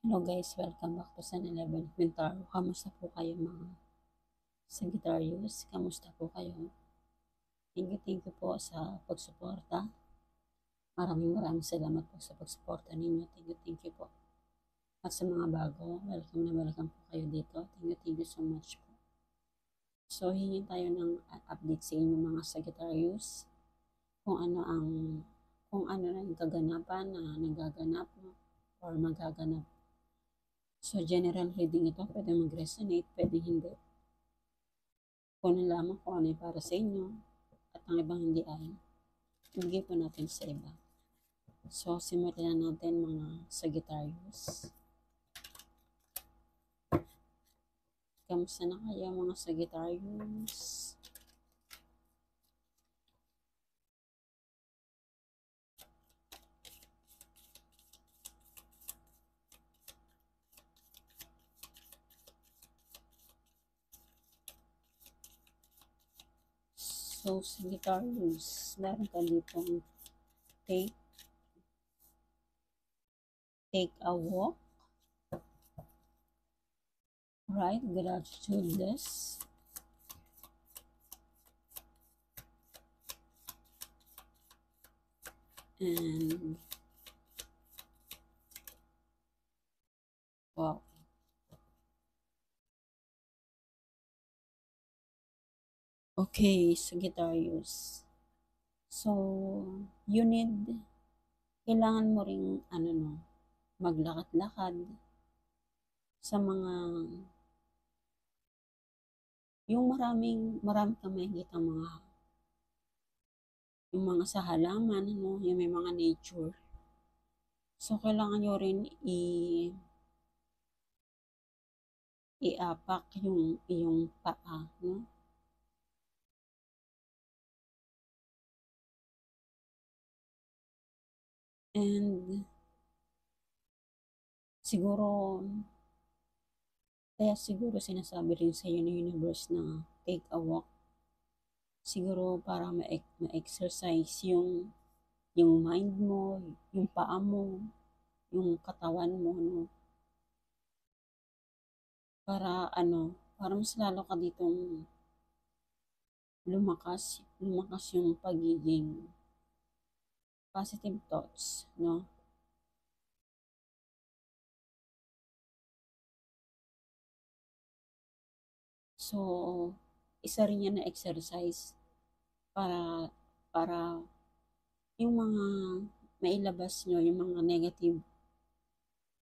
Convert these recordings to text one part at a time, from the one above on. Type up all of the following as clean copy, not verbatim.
Hello guys, welcome back to San 11 Quintaro. Kamusta po kayo mga Sagittarius? Kamusta po kayo? Thank you po sa pagsuporta. Maraming salamat po sa pagsuporta ninyo. Thank you po. At sa mga bago, welcome po kayo dito. Thank you so much po. So, hingin tayo ng update sa inyo mga Sagittarius. Kung ano na yung kaganapan na nagaganap or magaganap. So, general reading ito, pwede mag-resonate, pwede hindi. Kung ano lamang kung ano para sa inyo, at ang ibang hindi ay, ibigay po natin sa iba. So, simulan natin mga Sagittarius. Kamusta na kayo mga Sagittarius? So, Sagittarius, meron ka ditong take a walk, right? Gratitudeless. And, wow. Okay, Sagittarius. So, kailangan mo ring, maglakad-lakad sa mga, yung marami kang makikita yung mga sa halaman, yung may mga nature. So, kailangan nyo rin iapak yung iyong paa, no? And, kaya siguro sinasabi rin sa iyo ng universe na take a walk. Siguro para ma-exercise yung mind mo, yung paa mo, yung katawan mo, no? Para mas lalo ka ditong lumakas yung pagiging positive thoughts, no? So, isa rin yan na exercise para yung mga mailabas nyo, yung mga negative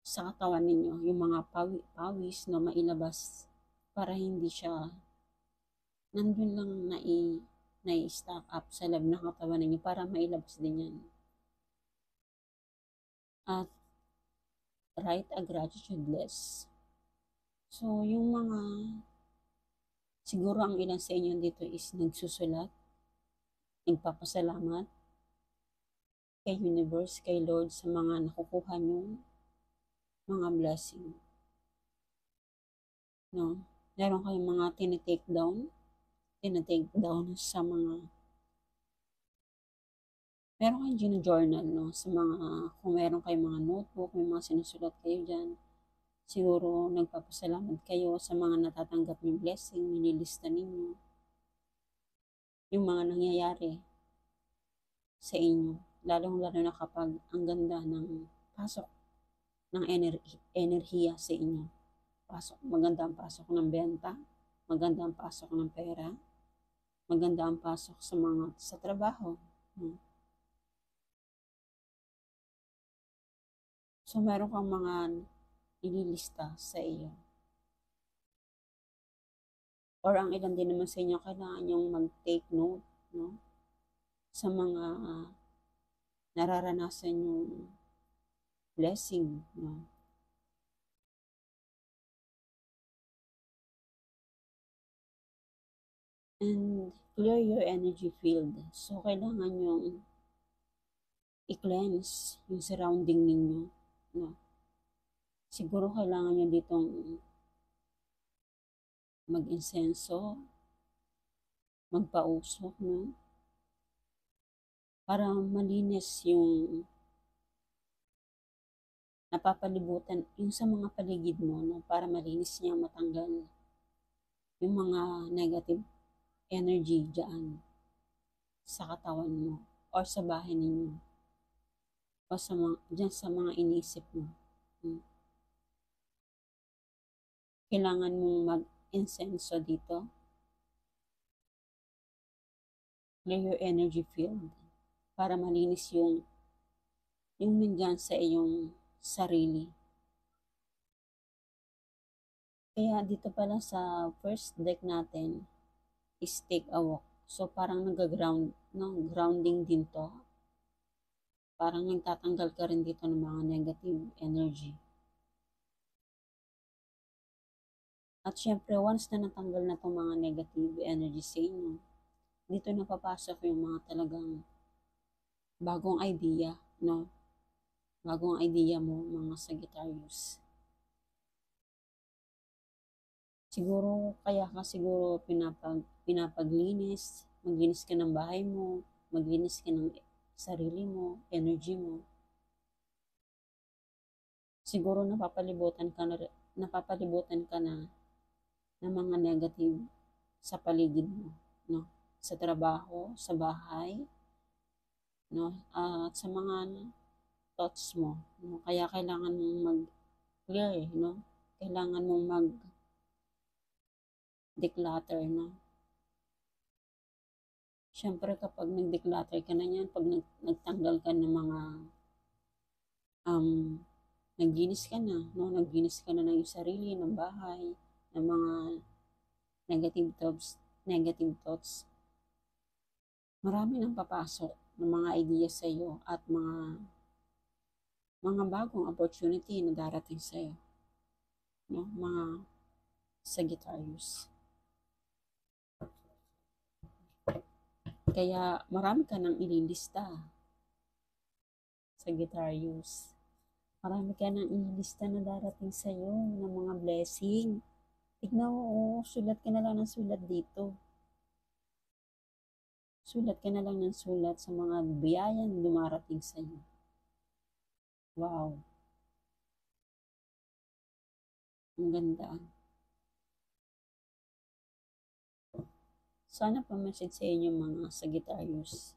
sa katawan ninyo, yung mga pawis na mailabas para hindi siya nandun lang na-stack up sa lab ng katawan ninyo para mailabas din yan. At write a gratitude list. So, siguro ang ilan sa inyo dito is nagsusulat, nagpapasalamat kay universe, kay Lord sa mga nakukuha nyong mga blessing. No? Meron kayong mga tinitake down sa mga meron kayong journal, no? Sa mga, kung meron kayong mga notebook, may mga sinusulat kayo dyan, siguro nagpapasalamat kayo sa mga natatanggap ng blessing, nililista ninyo, yung mga nangyayari sa inyo, lalong-lalo na kapag ang ganda ng pasok ng enerhiya sa inyo. Maganda ang pasok ng benta, maganda ang pasok ng pera, maganda ang pasok sa trabaho. So, meron kang mga ililista sa iyo. Or ang ilan din naman sa inyo, kailangan yung mag-take note, no? Sa mga nararanasan yung blessing, no? And clear your energy field. So, kailangan yung i-cleanse yung surrounding ninyo, no? Siguro kailangan nyo ditong mag-insenso, magpausok, no? Para malinis yung napapalibutan yung sa mga paligid mo, no, para malinis niya, matanggal yung mga negative energy dyan sa katawan mo or sa bahay ninyo o sa mga, dyan sa mga inisip mo. Hmm. Kailangan mong mag-insenso dito. Clear your energy field para malinis yung nandyan sa iyong sarili. Kaya dito pala sa first deck natin is take a walk. So parang nag-ground, no? Grounding din to. Parang nagtatanggal ka rin dito ng mga negative energy. At syempre, once na natanggal na itong mga negative energy sa inyo, dito na papasok yung mga talagang bagong idea, no? Bagong idea mo, mga Sagittarius. Siguro, kaya ka siguro pinapaglinis, maglinis ka ng bahay mo, maglinis ka ng sarili mo, energy mo. Siguro napapalibutan ka na ng mga negative sa paligid mo, no? Sa trabaho, sa bahay, no? At sa mga thoughts mo, no? Kaya kailangan mong mag-clear, no? Kailangan mong mag-declutter, no? Siyempre kapag nag-declutter ka na yan, pag nagtanggal ka ng mga um, naglinis ka na, no? Naglinis ka na ng iyong sarili, ng bahay, ng mga negative thoughts, marami nang papasok ng mga ideas sa iyo at mga bagong opportunity na darating sa iyo, no? Mga Sagittarius. Kaya marami ka nang ililista, Sagittarius. Marami ka nang ililista na darating sa iyo ng mga blessing. Tignan mo, oh, sulat ka na lang ng sulat dito. Sulat ka na lang ng sulat sa mga biyayang dumarating sa iyo. Wow. Ang ganda. Sana pa message sa inyo mga Sagittarius.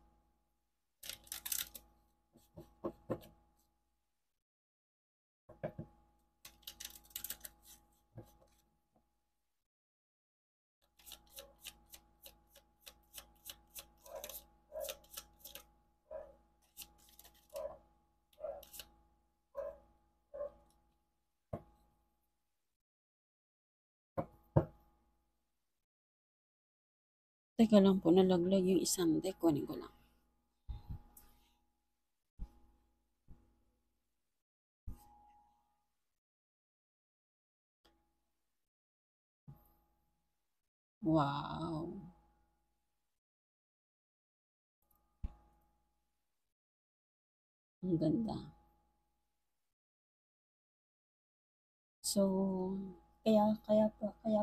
Teka lang po, nalaglag yung isang deck. Kunin ko lang. Wow. Ang ganda. So, kaya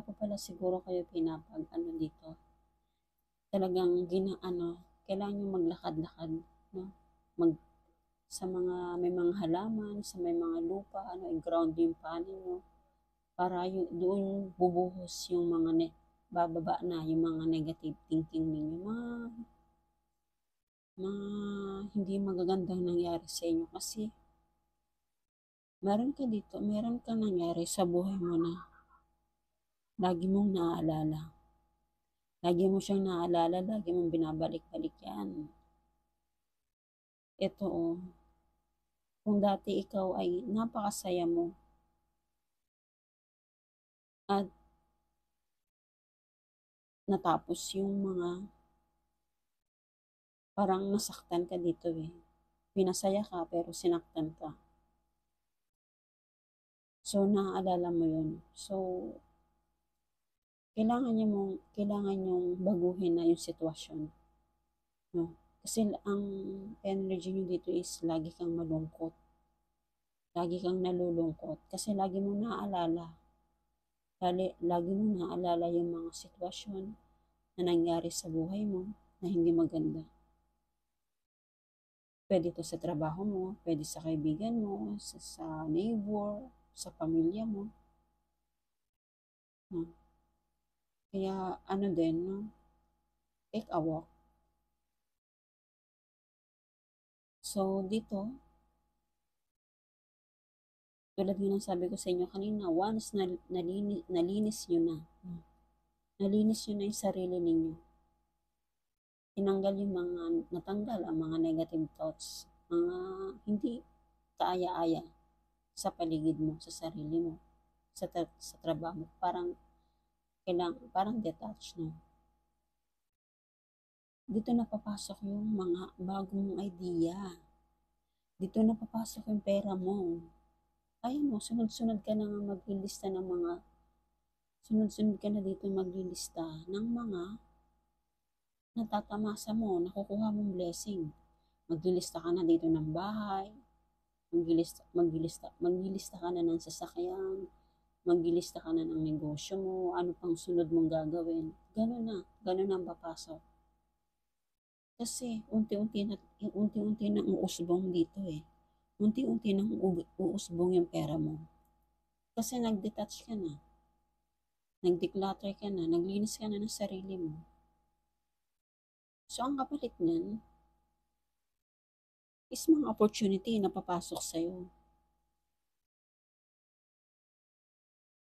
pa pala siguro kayo ano dito. Talagang kailangan nyo maglakad-lakad, no? Mag sa mga may mga halaman, sa may mga lupa, i-ground yung panin nyo para doon bubuhos yung mga bababa na yung mga negative thinking ninyo, mga hindi magagandang nangyari sa inyo kasi meron ka nangyari sa buhay mo na lagi mong naaalala. Lagi mo siyang naaalala, lagi mong binabalik-balik yan. Ito oh, kung dati ikaw ay napakasaya mo at natapos yung mga parang nasaktan ka dito eh. Pinasaya ka pero sinaktan ka. So, naaalala mo yun. So, kailangan yung baguhin na yung sitwasyon. No? Kasi ang energy nyo dito is lagi kang malungkot. Lagi kang nalulungkot. Kasi lagi mo naaalala. Lagi mo naaalala yung mga sitwasyon na nangyari sa buhay mo na hindi maganda. Pwede to sa trabaho mo, pwede sa kaibigan mo, sa neighbor, sa pamilya mo. No? Kaya ano din, no? Take a walk. So dito, tulad nga ng sabi ko sa inyo kanina, once nalinis nyo na, no? Nalinis nyo na yung sarili ninyo. Tinanggal yung mga, natanggal ang mga negative thoughts, mga hindi kaaya-aya sa paligid mo, sa sarili mo, sa trabaho mo. Parang detached, no? Dito na papasok yung mga bagong idea. Dito na papasok yung pera mo. Ayan mo, sunod-sunod ka na nga maglilista ng mga, sunod-sunod ka na dito maglilista ng mga natatamasa mo, nakukuha mong blessing. Maglilista ka na dito ng bahay, maglilista ka na ng sasakyan, maglilista ka na ng negosyo mo, ano pang sunod mong gagawin. Ganun na ang papasok. Kasi unti-unti na uusbong dito eh. Unti-unti nang uusbong yung pera mo. Kasi nag-detach ka na. Nag-declutter ka na. Naglinis ka na ng sarili mo. So, ang kapalit niyan is mga opportunity na papasok sa'yo.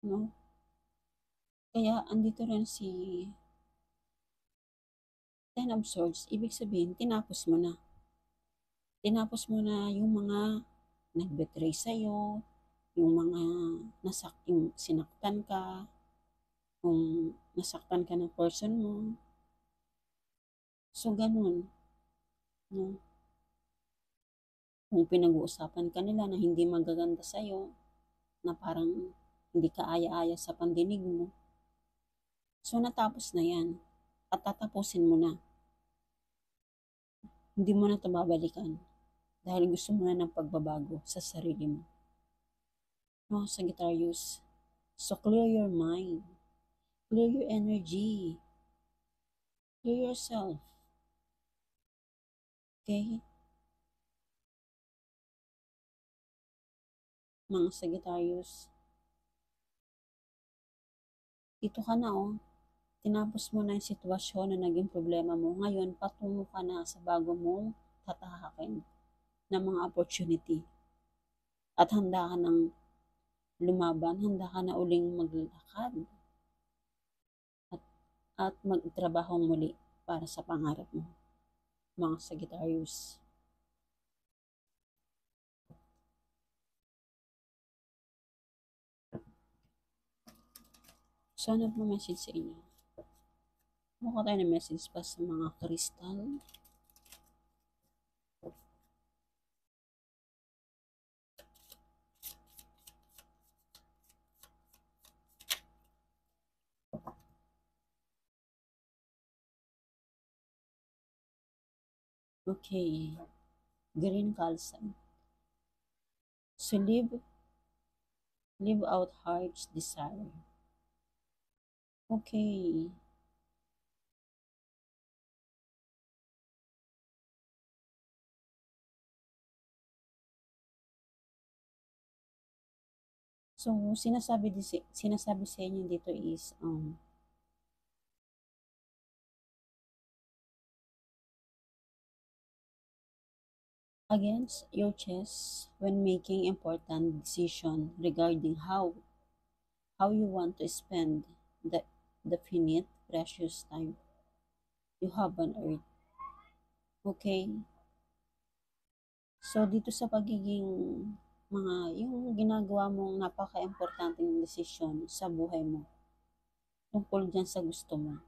No? Kaya, andito rin si Ten of Swords. Ibig sabihin, tinapos mo na. Tinapos mo na yung mga nag-betray sa'yo, yung mga yung sinaktan ka, kung nasaktan ka ng person mo. So, ganun. No? Kung pinag-uusapan ka nila na hindi magaganda sa'yo, na parang hindi ka aya-aya sa pandinig mo, so natapos na yan. At tatapusin mo na. Hindi mo na ito babalikan. Dahil gusto mo na ng pagbabago sa sarili mo. No, Sagittarius. So clear your mind. Clear your energy. Clear yourself. Okay? Mga Sagittarius. Dito ka na oh. Tinapos mo na yung sitwasyon na naging problema mo. Ngayon, patungo ka na sa bago mong tatahakin ng mga opportunity. At handa ka ng lumaban, handa ka na uling maglakad at magtrabaho muli para sa pangarap mo, mga Sagittarius. So, ano po message sa inyo? Mukha tayo ng message pa sa mga crystal. Okay. Green Calcite. So, live out heart's desire. Okay. So, sinasabi sa inyo dito is, against your chest when making important decision regarding how you want to spend the finite precious time you have on earth. Okay? So, dito sa pagiging yung ginagawa mong napaka-importanteng desisyon sa buhay mo, tungkol dyan sa gusto mo,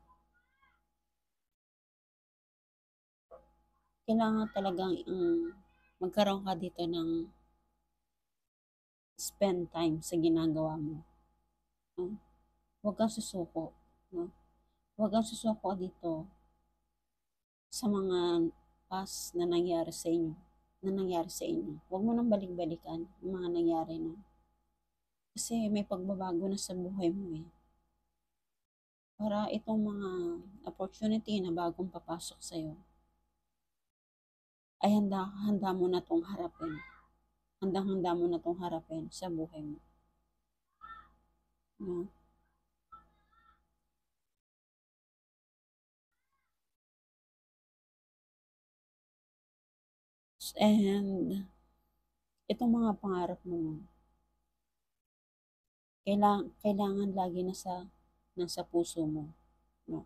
kailangan talagang magkaroon ka dito ng spend time sa ginagawa mo. No? Huwag kang susuko. No? Huwag kang susuko dito sa mga past na nangyari sa inyo. Huwag mo nang balik-balikan yung mga nangyari na. Kasi may pagbabago na sa buhay mo eh. Para itong mga opportunity na bagong papasok sa'yo, ay handa mo na 'tong harapin. Handang-handa mo na 'tong harapin sa buhay mo, 'no. And itong mga pangarap mo 'no, kailangan lagi nasa puso mo, 'no.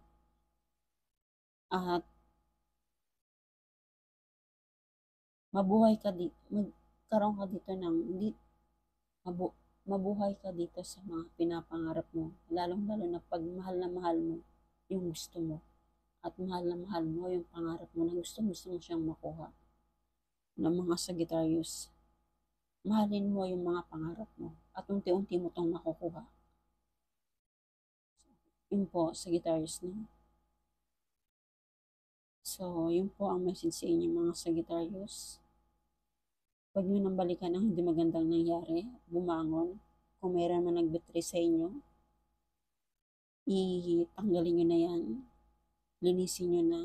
At magkaroon ka dito ng di mabu mabuhay ka dito sa mga pinapangarap mo, lalong-lalo na 'pag mahal na mahal mo yung gusto mo at mahal na mahal mo yung pangarap mo na gustong-gusto mo siyang makuha ng mga Sagittarius. Mahalin mo yung mga pangarap mo at unti-unti mo 'tong makukuha. Yun po, Sagittarius, 'no. So, yun po ang message sa inyo mga Sagittarius. Huwag niyo nang balikan ang hindi magandang nangyari, bumangon. Kung meron man nag-betray sa inyo, itanggalin niyo na yan, linisin niyo na,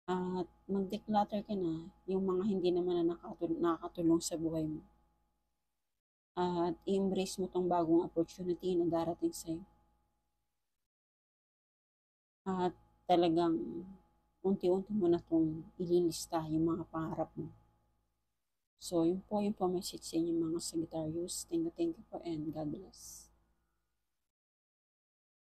at mag-declutter ka na yung mga hindi naman na nakakatulong sa buhay mo. At i-embrace mo tong bagong opportunity na darating sa'yo. At talagang unti-unti mo na itong ililista yung mga pangarap mo. So, yun po yung message sa inyo mga Sagittarius. Thank you po and God bless.